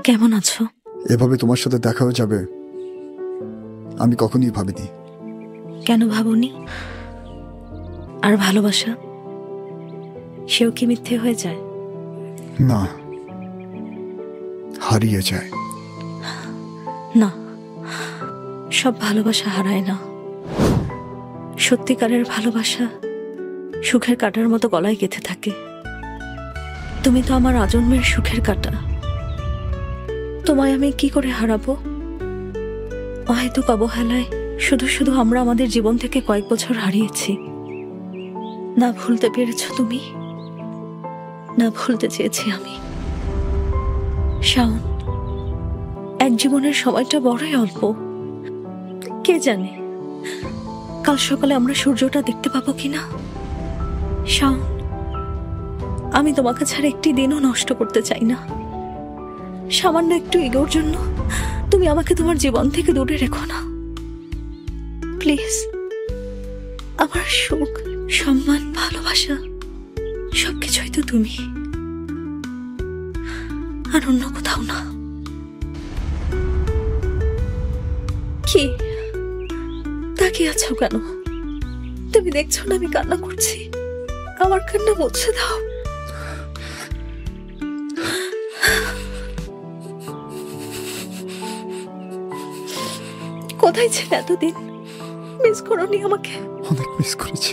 কেমন আছো? এভাবে তোমার সাথে দেখাও যাবে আমি কখনোই ভাবিনি। কেন ভাবনি? আর ভালোবাসা সেও কি মিথ্যে হয়ে যায়? না, হারিয়ে যায়। না, সব ভালোবাসা হারায় না। সত্যিকারের ভালোবাসা সুখের কাঁটার মতো গলায় গেঁথে থাকে। তুমি তো আমার আজন্মের সুখের কাঁটা। তোমায় আমি কি করে হারাবো? অহেতুক অবহেলায় শুধু শুধু আমরা আমাদের জীবন থেকে কয়েক বছর হারিয়েছি। না ভুলতে পেরেছো তুমি, না ভুলতে চেয়েছি আমি। শাওন, এক জীবনের সময়টা বড়ই অল্প। কে জানে কাল সকালে আমরা সূর্যটা দেখতে পাবো কিনা। শাওন, আমি তোমাকে ছাড়া একটি দিনও নষ্ট করতে চাই না। সামান্য একটু ইগোর জন্য তুমি আমাকে তোমার জীবন থেকে দূরে রেখো না প্লিজ। আমার সুখ, সম্মান, ভালোবাসা সবকিছুই তো তুমি, আর অন্য কোথাও না। কি তাকিয়ে আছো কেন? তুমি দেখছো না আমি কান্না করছি? আমার কান্না মুছে দাও। কোথায় ছিলে এতদিন? মিস করোনি আমাকে? অনেক মিস করেছি।